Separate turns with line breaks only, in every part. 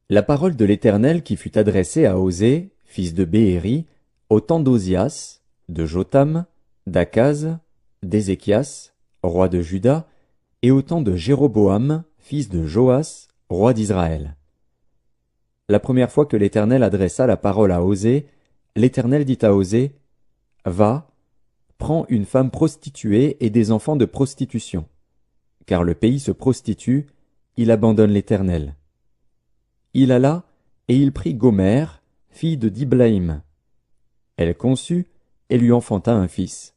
La parole de l'Éternel qui fut adressée à Osée, fils de Béhéri, au temps d'Ozias, de Jotham, d'Akaz, d'Ézéchias, roi de Juda, et au temps de Jéroboam, fils de Joas, roi d'Israël. La première fois que l'Éternel adressa la parole à Osée, l'Éternel dit à Osée, « Va, prends une femme prostituée et des enfants de prostitution. Car le pays se prostitue, il abandonne l'Éternel. » Il alla, et il prit Gomère, fille de Diblaïm. Elle conçut, et lui enfanta un fils.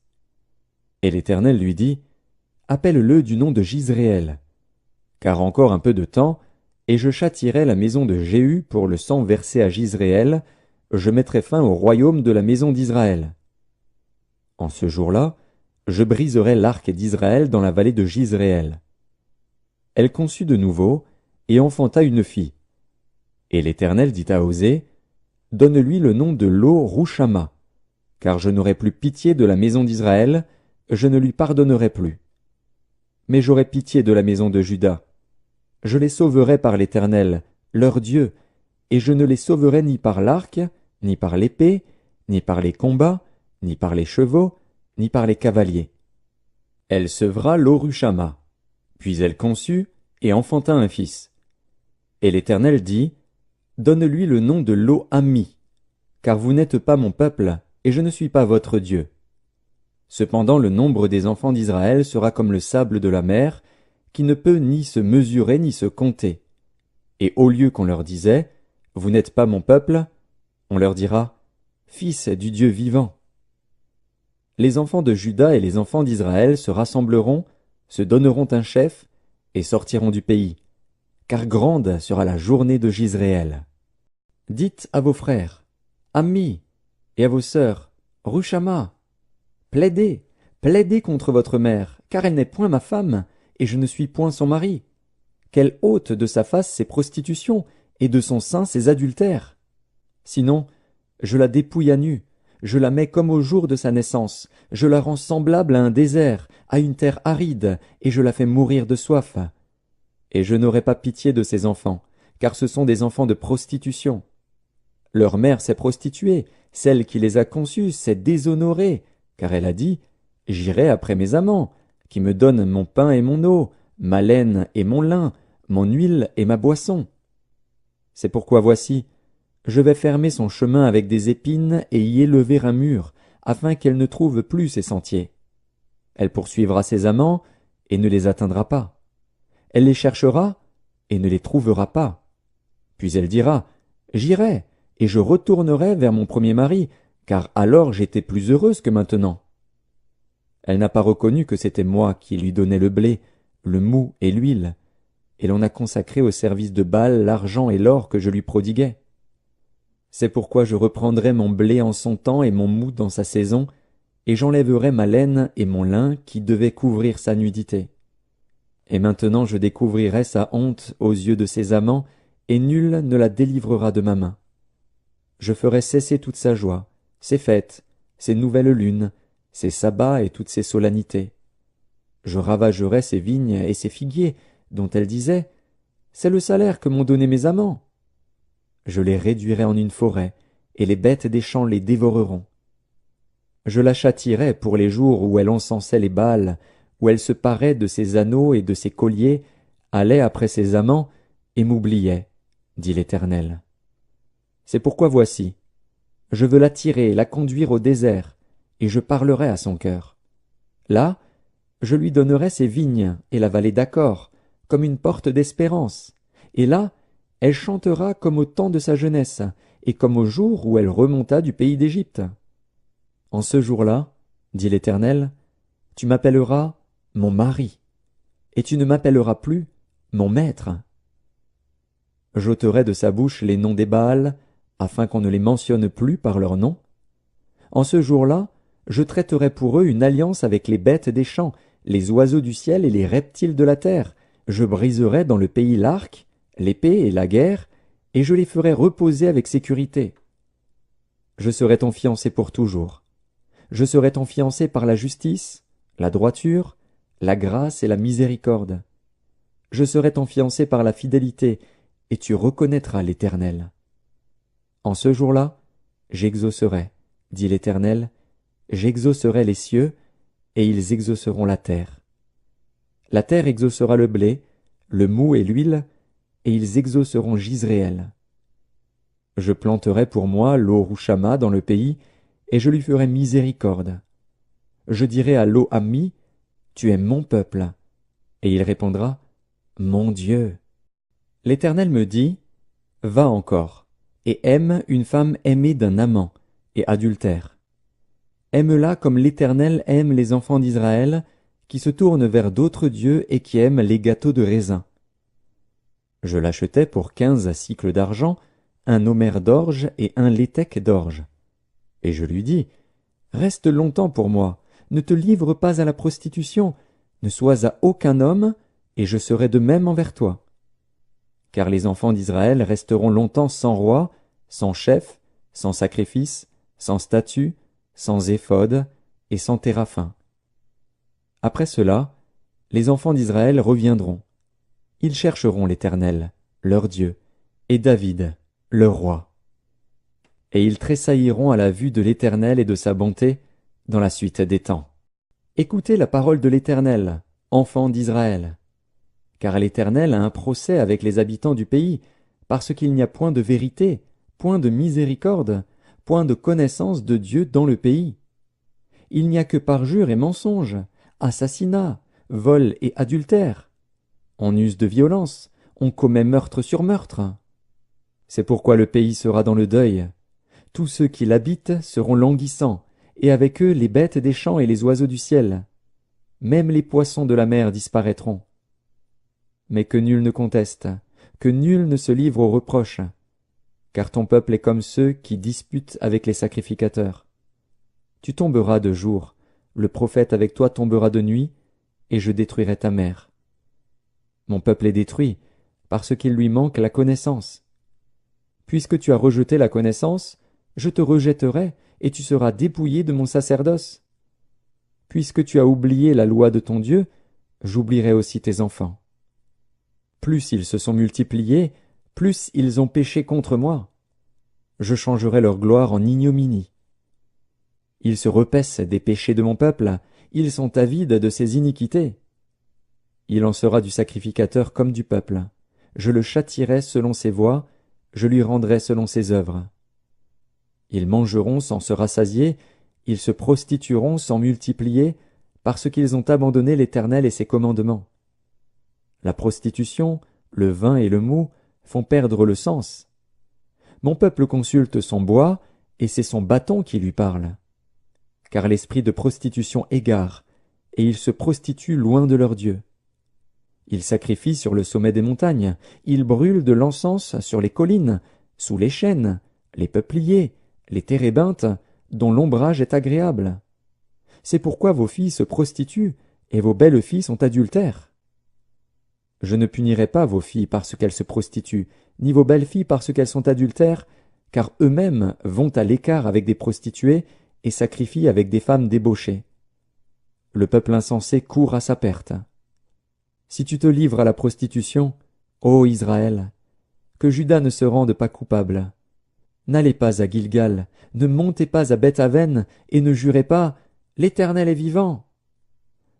Et l'Éternel lui dit, « Appelle-le du nom de Jizréel. Car encore un peu de temps, et je châtierai la maison de Jéhu pour le sang versé à Jizréel, je mettrai fin au royaume de la maison d'Israël. En ce jour-là, je briserai l'arc d'Israël dans la vallée de Jizréel. » Elle conçut de nouveau, et enfanta une fille. Et l'Éternel dit à Osée, « Donne-lui le nom de Lo-Rushama, car je n'aurai plus pitié de la maison d'Israël, je ne lui pardonnerai plus. Mais j'aurai pitié de la maison de Juda. Je les sauverai par l'Éternel, leur Dieu, et je ne les sauverai ni par l'arc, ni par l'épée, ni par les combats, ni par les chevaux, ni par les cavaliers. » Elle sevra Lo-Rushama. Puis elle conçut, et enfanta un fils. Et l'Éternel dit, « Donne-lui le nom de Lo-Ammi, car vous n'êtes pas mon peuple, et je ne suis pas votre Dieu. Cependant le nombre des enfants d'Israël sera comme le sable de la mer, qui ne peut ni se mesurer ni se compter. Et au lieu qu'on leur disait, « Vous n'êtes pas mon peuple », on leur dira, « Fils du Dieu vivant. » Les enfants de Juda et les enfants d'Israël se rassembleront, se donneront un chef, et sortiront du pays, car grande sera la journée de Jizréel. Dites à vos frères, Ammi, et à vos sœurs, Rushama. Plaidez, plaidez contre votre mère, car elle n'est point ma femme, et je ne suis point son mari. Qu'elle ôte de sa face ses prostitutions, et de son sein ses adultères. Sinon, je la dépouille à nu, je la mets comme au jour de sa naissance, je la rends semblable à un désert, à une terre aride, et je la fais mourir de soif. Et je n'aurai pas pitié de ces enfants, car ce sont des enfants de prostitution. Leur mère s'est prostituée, celle qui les a conçus s'est déshonorée, car elle a dit, « J'irai après mes amants, qui me donnent mon pain et mon eau, ma laine et mon lin, mon huile et ma boisson. » C'est pourquoi voici, je vais fermer son chemin avec des épines et y élever un mur, afin qu'elle ne trouve plus ses sentiers. Elle poursuivra ses amants et ne les atteindra pas. Elle les cherchera et ne les trouvera pas. Puis elle dira, « J'irai, et je retournerai vers mon premier mari, car alors j'étais plus heureuse que maintenant. » Elle n'a pas reconnu que c'était moi qui lui donnais le blé, le mou et l'huile, et l'on a consacré au service de Baal l'argent et l'or que je lui prodiguais. C'est pourquoi je reprendrai mon blé en son temps et mon mou dans sa saison, et j'enlèverai ma laine et mon lin qui devaient couvrir sa nudité. Et maintenant je découvrirai sa honte aux yeux de ses amants, et nul ne la délivrera de ma main. Je ferai cesser toute sa joie, ses fêtes, ses nouvelles lunes, ses sabbats et toutes ses solennités. Je ravagerai ses vignes et ses figuiers, dont elle disait, « C'est le salaire que m'ont donné mes amants. » Je les réduirai en une forêt, et les bêtes des champs les dévoreront. Je la châtierai pour les jours où elle encensait les Baals, où elle se parait de ses anneaux et de ses colliers, allait après ses amants, et m'oubliait, dit l'Éternel. C'est pourquoi voici, je veux l'attirer et la conduire au désert, et je parlerai à son cœur. Là, je lui donnerai ses vignes et la vallée d'Accor, comme une porte d'espérance, et là, elle chantera comme au temps de sa jeunesse, et comme au jour où elle remonta du pays d'Égypte. En ce jour-là, dit l'Éternel, tu m'appelleras mon mari, et tu ne m'appelleras plus mon maître. J'ôterai de sa bouche les noms des Baals, afin qu'on ne les mentionne plus par leur nom. En ce jour-là, je traiterai pour eux une alliance avec les bêtes des champs, les oiseaux du ciel et les reptiles de la terre. Je briserai dans le pays l'arc, l'épée et la guerre, et je les ferai reposer avec sécurité. Je serai ton fiancé pour toujours. Je serai ton fiancé par la justice, la droiture, la grâce et la miséricorde. Je serai ton fiancé par la fidélité, et tu reconnaîtras l'Éternel. En ce jour-là, j'exaucerai, dit l'Éternel, j'exaucerai les cieux, et ils exauceront la terre. La terre exaucera le blé, le moût et l'huile, et ils exauceront Jizréel. Je planterai pour moi l'eau Roushama dans le pays, et je lui ferai miséricorde. Je dirai à l'eau Ammi, tu es mon peuple. Et il répondra, mon Dieu. L'Éternel me dit, va encore, et aime une femme aimée d'un amant, et adultère. Aime-la comme l'Éternel aime les enfants d'Israël, qui se tournent vers d'autres dieux et qui aiment les gâteaux de raisin. Je l'achetai pour 15 sicles d'argent, un homère d'orge et un léthec d'orge. Et je lui dis, reste longtemps pour moi, ne te livre pas à la prostitution, ne sois à aucun homme, et je serai de même envers toi. Car les enfants d'Israël resteront longtemps sans roi, sans chef, sans sacrifice, sans statut, sans éphod et sans téraphim. Après cela, les enfants d'Israël reviendront. Ils chercheront l'Éternel, leur Dieu, et David, leur roi. Et ils tressailliront à la vue de l'Éternel et de sa bonté dans la suite des temps. Écoutez la parole de l'Éternel, enfants d'Israël. Car l'Éternel a un procès avec les habitants du pays, parce qu'il n'y a point de vérité, point de miséricorde, point de connaissance de Dieu dans le pays. Il n'y a que parjure et mensonge, assassinat, vol et adultère. On use de violence, on commet meurtre sur meurtre. C'est pourquoi le pays sera dans le deuil. Tous ceux qui l'habitent seront languissants, et avec eux les bêtes des champs et les oiseaux du ciel. Même les poissons de la mer disparaîtront. Mais que nul ne conteste, que nul ne se livre aux reproches, car ton peuple est comme ceux qui disputent avec les sacrificateurs. Tu tomberas de jour, le prophète avec toi tombera de nuit, et je détruirai ta mère. Mon peuple est détruit, parce qu'il lui manque la connaissance. Puisque tu as rejeté la connaissance, je te rejetterai, et tu seras dépouillé de mon sacerdoce. Puisque tu as oublié la loi de ton Dieu, j'oublierai aussi tes enfants. Plus ils se sont multipliés, plus ils ont péché contre moi. Je changerai leur gloire en ignominie. Ils se repaissent des péchés de mon peuple, ils sont avides de ses iniquités. Il en sera du sacrificateur comme du peuple. Je le châtierai selon ses voies, je lui rendrai selon ses œuvres. Ils mangeront sans se rassasier, ils se prostitueront sans multiplier, parce qu'ils ont abandonné l'Éternel et ses commandements. La prostitution, le vin et le moût font perdre le sens. Mon peuple consulte son bois, et c'est son bâton qui lui parle. Car l'esprit de prostitution égare, et ils se prostituent loin de leur Dieu. Ils sacrifient sur le sommet des montagnes, ils brûlent de l'encens sur les collines, sous les chênes, les peupliers, les térébinthes, dont l'ombrage est agréable. C'est pourquoi vos filles se prostituent, et vos belles filles sont adultères. Je ne punirai pas vos filles parce qu'elles se prostituent, ni vos belles filles parce qu'elles sont adultères, car eux-mêmes vont à l'écart avec des prostituées et sacrifient avec des femmes débauchées. Le peuple insensé court à sa perte. Si tu te livres à la prostitution, ô Israël, que Juda ne se rende pas coupable. N'allez pas à Gilgal, ne montez pas à Beth-Aven, et ne jurez pas « L'Éternel est vivant !»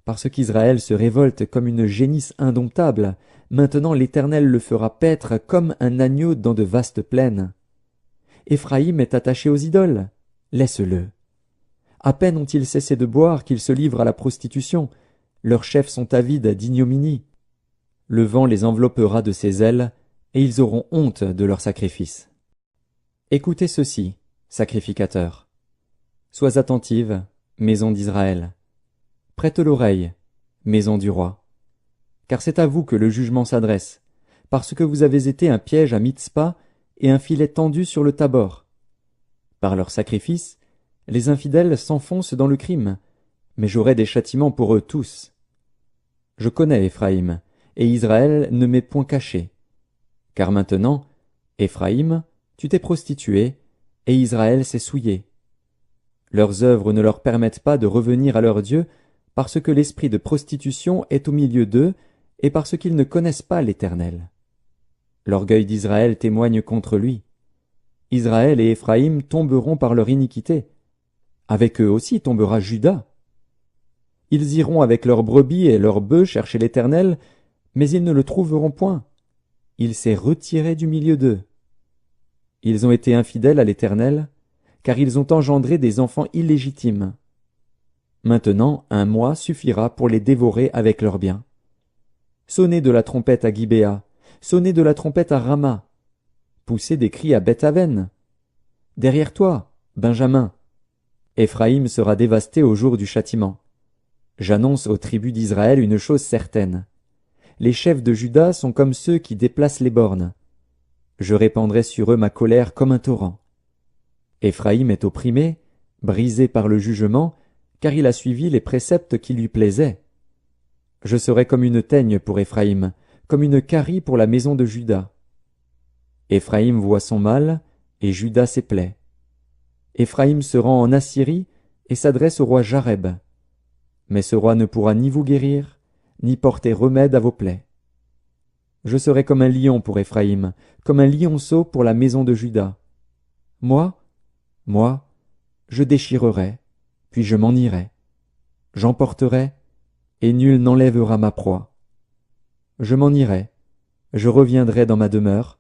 Parce qu'Israël se révolte comme une génisse indomptable, maintenant l'Éternel le fera paître comme un agneau dans de vastes plaines. Éphraïm est attaché aux idoles, laisse-le. À peine ont-ils cessé de boire qu'ils se livrent à la prostitution, leurs chefs sont avides d'ignominie. Le vent les enveloppera de ses ailes, et ils auront honte de leurs sacrifices. Écoutez ceci, sacrificateurs. Sois attentive, maison d'Israël. Prête l'oreille, maison du roi. Car c'est à vous que le jugement s'adresse, parce que vous avez été un piège à Mitzpa et un filet tendu sur le Tabor. Par leurs sacrifices, les infidèles s'enfoncent dans le crime, mais j'aurai des châtiments pour eux tous. Je connais Éphraïm, et Israël ne m'est point caché. Car maintenant, Éphraïm, tu t'es prostitué, et Israël s'est souillé. Leurs œuvres ne leur permettent pas de revenir à leur Dieu, parce que l'esprit de prostitution est au milieu d'eux, et parce qu'ils ne connaissent pas l'Éternel. L'orgueil d'Israël témoigne contre lui. Israël et Éphraïm tomberont par leur iniquité. Avec eux aussi tombera Juda. Ils iront avec leurs brebis et leurs bœufs chercher l'Éternel, mais ils ne le trouveront point. Il s'est retiré du milieu d'eux. Ils ont été infidèles à l'Éternel, car ils ont engendré des enfants illégitimes. Maintenant, un mois suffira pour les dévorer avec leurs biens. Sonnez de la trompette à Gibéa, sonnez de la trompette à Rama, poussez des cris à Beth-Aven. Derrière toi, Benjamin, Éphraïm sera dévasté au jour du châtiment. J'annonce aux tribus d'Israël une chose certaine. Les chefs de Juda sont comme ceux qui déplacent les bornes. Je répandrai sur eux ma colère comme un torrent. Éphraïm est opprimé, brisé par le jugement, car il a suivi les préceptes qui lui plaisaient. Je serai comme une teigne pour Éphraïm, comme une carie pour la maison de Juda. Éphraïm voit son mal, et Juda ses plaies. Éphraïm se rend en Assyrie et s'adresse au roi Jareb. Mais ce roi ne pourra ni vous guérir, ni porter remède à vos plaies. Je serai comme un lion pour Éphraïm, comme un lionceau pour la maison de Juda. Moi, je déchirerai, puis je m'en irai. J'emporterai, et nul n'enlèvera ma proie. Je m'en irai, je reviendrai dans ma demeure,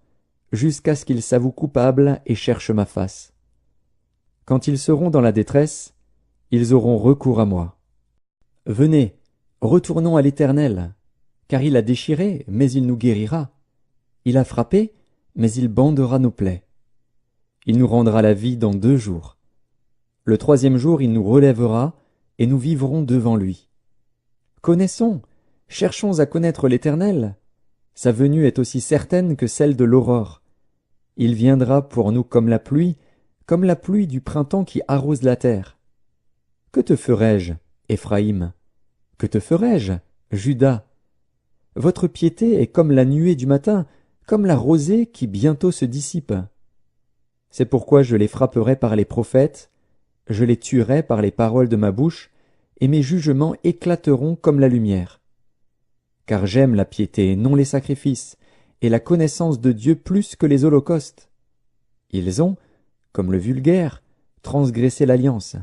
jusqu'à ce qu'ils s'avouent coupables et cherchent ma face. Quand ils seront dans la détresse, ils auront recours à moi. Venez, retournons à l'Éternel, car il a déchiré, mais il nous guérira. Il a frappé, mais il bandera nos plaies. Il nous rendra la vie dans 2 jours. Le 3e jour il nous relèvera, et nous vivrons devant lui. Connaissons, cherchons à connaître l'Éternel. Sa venue est aussi certaine que celle de l'aurore. Il viendra pour nous comme la pluie du printemps qui arrose la terre. Que te ferai-je, Éphraïm? Que te ferai-je, Juda? Votre piété est comme la nuée du matin, comme la rosée qui bientôt se dissipe. C'est pourquoi je les frapperai par les prophètes, je les tuerai par les paroles de ma bouche, et mes jugements éclateront comme la lumière. Car j'aime la piété, non les sacrifices, et la connaissance de Dieu plus que les holocaustes. Ils ont, comme le vulgaire, transgressé l'alliance.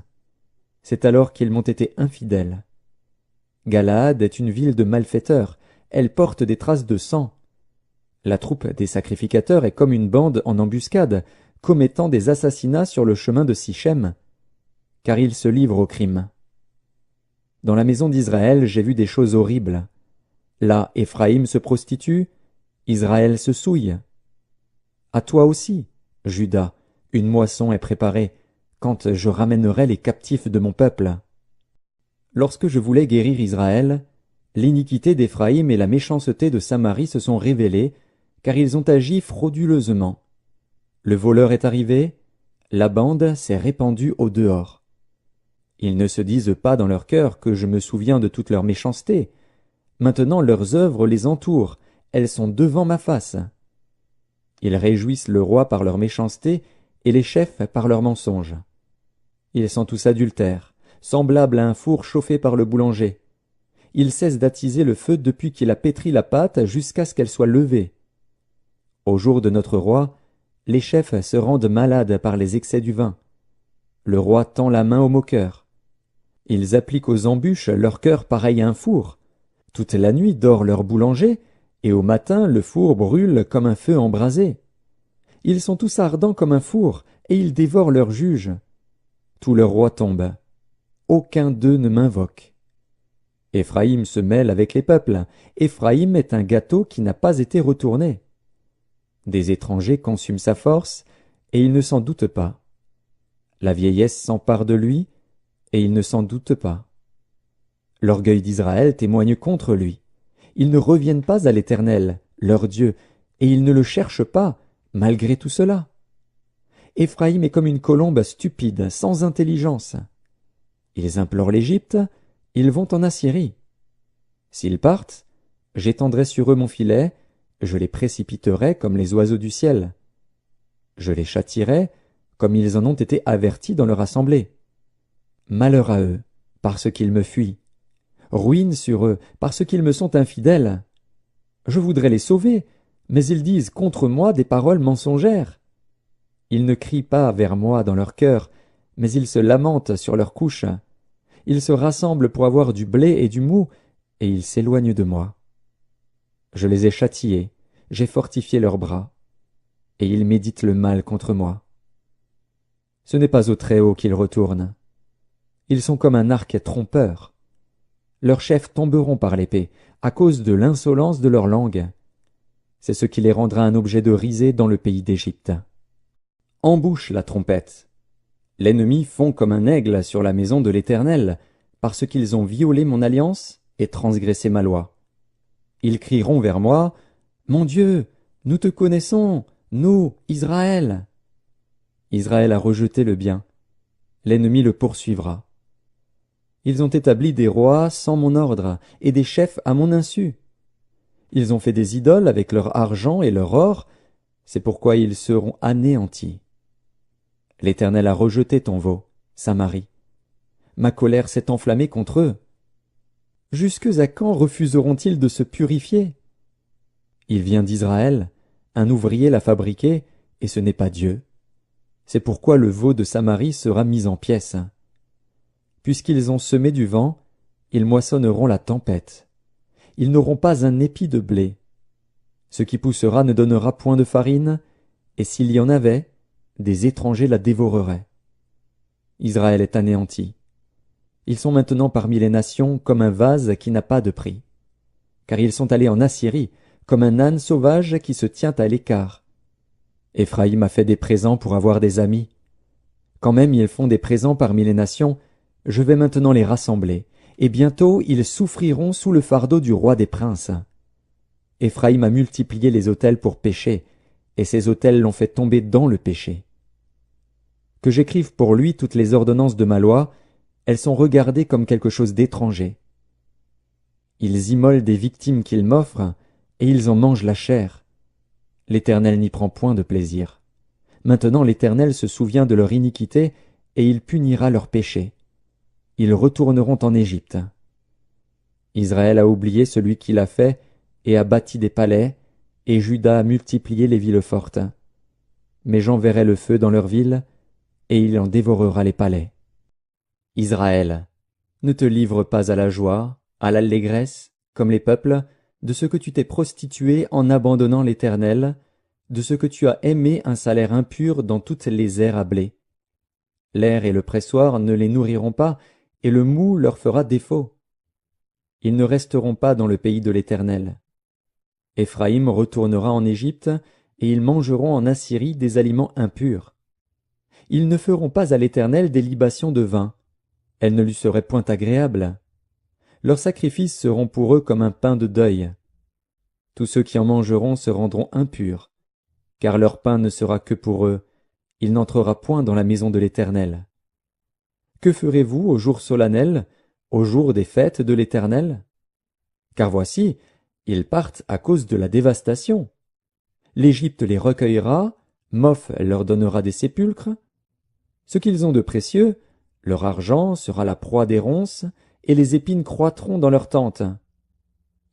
C'est alors qu'ils m'ont été infidèles. Galaad est une ville de malfaiteurs, elle porte des traces de sang. La troupe des sacrificateurs est comme une bande en embuscade, commettant des assassinats sur le chemin de Sichem, car ils se livrent au crime. Dans la maison d'Israël, j'ai vu des choses horribles. Là, Éphraïm se prostitue, Israël se souille. À toi aussi, Juda, une moisson est préparée, quand je ramènerai les captifs de mon peuple. Lorsque je voulais guérir Israël, l'iniquité d'Éphraïm et la méchanceté de Samarie se sont révélées, car ils ont agi frauduleusement. Le voleur est arrivé, la bande s'est répandue au dehors. Ils ne se disent pas dans leur cœur que je me souviens de toute leur méchanceté. Maintenant leurs œuvres les entourent, elles sont devant ma face. Ils réjouissent le roi par leur méchanceté et les chefs par leurs mensonges. Ils sont tous adultères, semblables à un four chauffé par le boulanger. Il cesse d'attiser le feu depuis qu'il a pétri la pâte jusqu'à ce qu'elle soit levée. Au jour de notre roi, les chefs se rendent malades par les excès du vin. Le roi tend la main aux moqueurs. Ils appliquent aux embûches leur cœur pareil à un four. Toute la nuit dort leur boulanger, et au matin le four brûle comme un feu embrasé. Ils sont tous ardents comme un four, et ils dévorent leurs juges. Tous leurs rois tombent. Aucun d'eux ne m'invoque. Éphraïm se mêle avec les peuples. Éphraïm est un gâteau qui n'a pas été retourné. Des étrangers consument sa force, et il ne s'en doute pas. La vieillesse s'empare de lui, et il ne s'en doute pas. L'orgueil d'Israël témoigne contre lui. Ils ne reviennent pas à l'Éternel, leur Dieu, et ils ne le cherchent pas, malgré tout cela. Éphraïm est comme une colombe stupide, sans intelligence. Ils implorent l'Égypte, ils vont en Assyrie. S'ils partent, j'étendrai sur eux mon filet, je les précipiterai comme les oiseaux du ciel. Je les châtierai comme ils en ont été avertis dans leur assemblée. Malheur à eux, parce qu'ils me fuient. Ruine sur eux, parce qu'ils me sont infidèles. Je voudrais les sauver, Mais ils disent contre moi des paroles mensongères. Ils ne crient pas vers moi dans leur cœur, mais ils se lamentent sur leurs couches. Ils se rassemblent pour avoir du blé et du mou, et ils s'éloignent de moi. Je les ai châtiés, j'ai fortifié leurs bras, et ils méditent le mal contre moi. Ce n'est pas au Très-Haut qu'ils retournent. Ils sont comme un arc trompeur. Leurs chefs tomberont par l'épée, à cause de l'insolence de leur langue. C'est ce qui les rendra un objet de risée dans le pays d'Égypte. Embouche la trompette. L'ennemi fond comme un aigle sur la maison de l'Éternel, parce qu'ils ont violé mon alliance et transgressé ma loi. Ils crieront vers moi, « Mon Dieu, nous te connaissons, nous, Israël !» Israël a rejeté le bien. L'ennemi le poursuivra. Ils ont établi des rois sans mon ordre, et des chefs à mon insu. Ils ont fait des idoles avec leur argent et leur or, c'est pourquoi ils seront anéantis. L'Éternel a rejeté ton veau, Samarie. Ma colère s'est enflammée contre eux. Jusque à quand refuseront-ils de se purifier? Il vient d'Israël, un ouvrier l'a fabriqué, et ce n'est pas Dieu. C'est pourquoi le veau de Samarie sera mis en pièces. Puisqu'ils ont semé du vent, ils moissonneront la tempête. Ils n'auront pas un épi de blé. Ce qui poussera ne donnera point de farine, et s'il y en avait, des étrangers la dévoreraient. Israël est anéanti. Ils sont maintenant parmi les nations comme un vase qui n'a pas de prix. Car ils sont allés en Assyrie, comme un âne sauvage qui se tient à l'écart. Éphraïm a fait des présents pour avoir des amis. Quand même ils font des présents parmi les nations, je vais maintenant les rassembler, et bientôt ils souffriront sous le fardeau du roi des princes. Éphraïm a multiplié les autels pour pécher, et ces autels l'ont fait tomber dans le péché. Que j'écrive pour lui toutes les ordonnances de ma loi, elles sont regardées comme quelque chose d'étranger. Ils immolent des victimes qu'ils m'offrent, et ils en mangent la chair. L'Éternel n'y prend point de plaisir. Maintenant l'Éternel se souvient de leur iniquité, et il punira leur péché. Ils retourneront en Égypte. Israël a oublié celui qui l'a fait, et a bâti des palais, et Juda a multiplié les villes fortes. Mais j'enverrai le feu dans leurs villes, et il en dévorera les palais. Israël, ne te livre pas à la joie, à l'allégresse, comme les peuples, de ce que tu t'es prostitué en abandonnant l'Éternel, de ce que tu as aimé un salaire impur dans toutes les aires à blé. L'air et le pressoir ne les nourriront pas, et le mou leur fera défaut. Ils ne resteront pas dans le pays de l'Éternel. Éphraïm retournera en Égypte, et ils mangeront en Assyrie des aliments impurs. Ils ne feront pas à l'Éternel des libations de vin. Elles ne lui seraient point agréables. Leurs sacrifices seront pour eux comme un pain de deuil. Tous ceux qui en mangeront se rendront impurs, car leur pain ne sera que pour eux. Il n'entrera point dans la maison de l'Éternel. Que ferez-vous au jour solennel, au jour des fêtes de l'Éternel? Car voici, ils partent à cause de la dévastation. L'Égypte les recueillera, Moph leur donnera des sépulcres. Ce qu'ils ont de précieux, leur argent sera la proie des ronces, et les épines croîtront dans leurs tentes.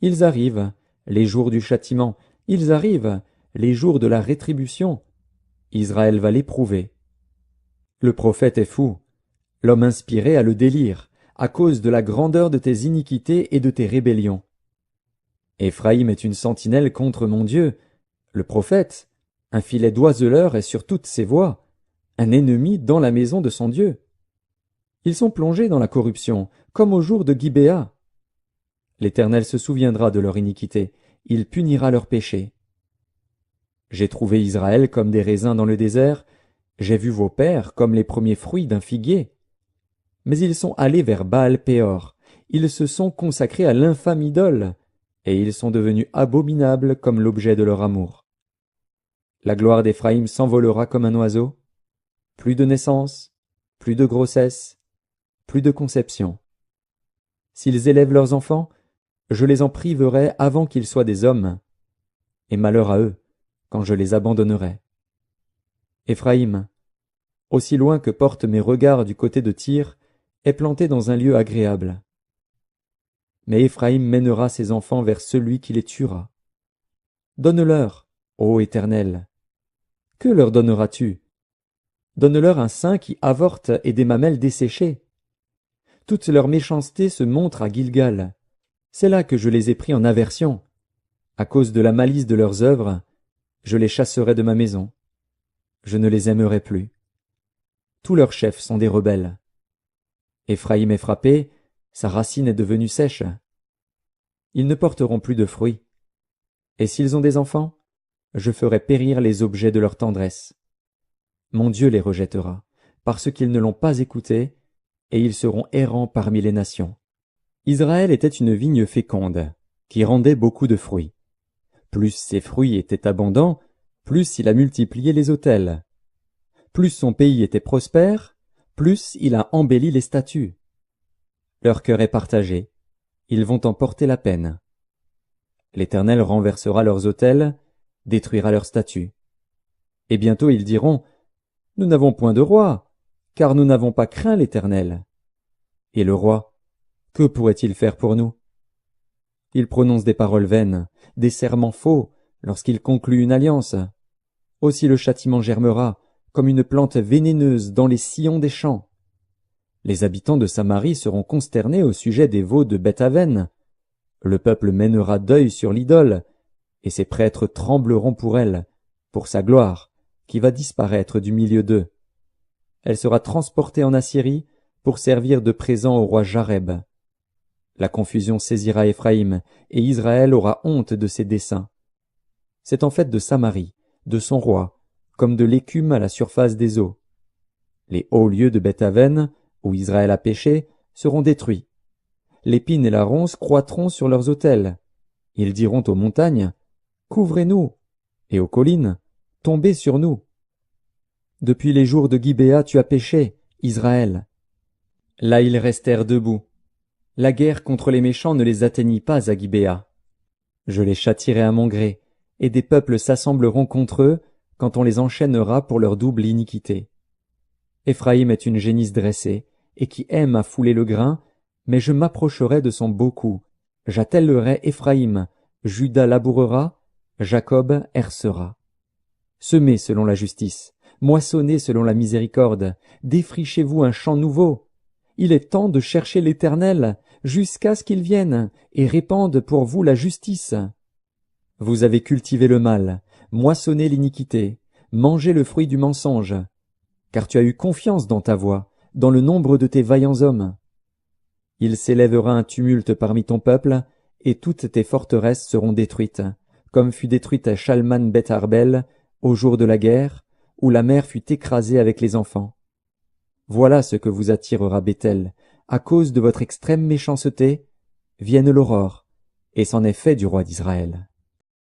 Ils arrivent, les jours du châtiment, ils arrivent, les jours de la rétribution. Israël va l'éprouver. Le prophète est fou, l'homme inspiré a le délire, à cause de la grandeur de tes iniquités et de tes rébellions. Éphraïm est une sentinelle contre mon Dieu, le prophète, un filet d'oiseleur est sur toutes ses voies, un ennemi dans la maison de son Dieu. Ils sont plongés dans la corruption, comme au jour de Gibéa. L'Éternel se souviendra de leur iniquité, il punira leurs péchés. J'ai trouvé Israël comme des raisins dans le désert, j'ai vu vos pères comme les premiers fruits d'un figuier. Mais ils sont allés vers Baal-Péor, ils se sont consacrés à l'infâme idole, et ils sont devenus abominables comme l'objet de leur amour. La gloire d'Éphraïm s'envolera comme un oiseau. Plus de naissance, plus de grossesse, plus de conception. S'ils élèvent leurs enfants, je les en priverai avant qu'ils soient des hommes, et malheur à eux quand je les abandonnerai. Éphraïm, aussi loin que portent mes regards du côté de Tyr, est planté dans un lieu agréable. Mais Éphraïm mènera ses enfants vers celui qui les tuera. Donne-leur, Ô Éternel, que leur donneras-tu? Donne-leur un sein qui avorte et des mamelles desséchées. Toute leur méchanceté se montre à Gilgal. C'est là que je les ai pris en aversion. À cause de la malice de leurs œuvres, je les chasserai de ma maison. Je ne les aimerai plus. Tous leurs chefs sont des rebelles. Éphraïm est frappé, sa racine est devenue sèche. Ils ne porteront plus de fruits. Et s'ils ont des enfants, je ferai périr les objets de leur tendresse. Mon Dieu les rejettera, parce qu'ils ne l'ont pas écouté, et ils seront errants parmi les nations. Israël était une vigne féconde, qui rendait beaucoup de fruits. Plus ses fruits étaient abondants, plus il a multiplié les autels. Plus son pays était prospère, plus il a embelli les statues. Leur cœur est partagé, ils vont en porter la peine. L'Éternel renversera leurs autels, détruira leurs statues. Et bientôt ils diront, « Nous n'avons point de roi, car nous n'avons pas craint l'Éternel. » Et le roi, que pourrait-il faire pour nous? Il prononce des paroles vaines, des serments faux, lorsqu'il conclut une alliance. Aussi le châtiment germera, comme une plante vénéneuse dans les sillons des champs. Les habitants de Samarie seront consternés au sujet des veaux de Beth-Aven. Le peuple mènera deuil sur l'idole, et ses prêtres trembleront pour elle, pour sa gloire, qui va disparaître du milieu d'eux. Elle sera transportée en Assyrie pour servir de présent au roi Jareb. La confusion saisira Éphraïm, et Israël aura honte de ses desseins. C'est en fait de Samarie, de son roi, comme de l'écume à la surface des eaux. Les hauts lieux de Beth-Aven, où Israël a péché, seront détruits. L'épine et la ronce croîtront sur leurs autels. Ils diront aux montagnes, « Couvrez-nous » et aux collines, « Tombez sur nous » Depuis les jours de Gibéa tu as péché, Israël. Là ils restèrent debout. La guerre contre les méchants ne les atteignit pas à Gibéa. Je les châtierai à mon gré, et des peuples s'assembleront contre eux quand on les enchaînera pour leur double iniquité. Éphraïm est une génisse dressée, et qui aime à fouler le grain, mais je m'approcherai de son beau cou. J'attellerai Éphraïm, Juda labourera, Jacob hercera. Semez selon la justice, moissonnez selon la miséricorde, défrichez-vous un champ nouveau. Il est temps de chercher l'Éternel, jusqu'à ce qu'il vienne, et répande pour vous la justice. Vous avez cultivé le mal, moissonné l'iniquité, mangé le fruit du mensonge, car tu as eu confiance dans ta voix, dans le nombre de tes vaillants hommes. Il s'élèvera un tumulte parmi ton peuple, et toutes tes forteresses seront détruites, comme fut détruite Shalman Beth Arbel au jour de la guerre, où la mère fut écrasée avec les enfants. Voilà ce que vous attirera Béthel, à cause de votre extrême méchanceté, vienne l'aurore, et c'en est fait du roi d'Israël.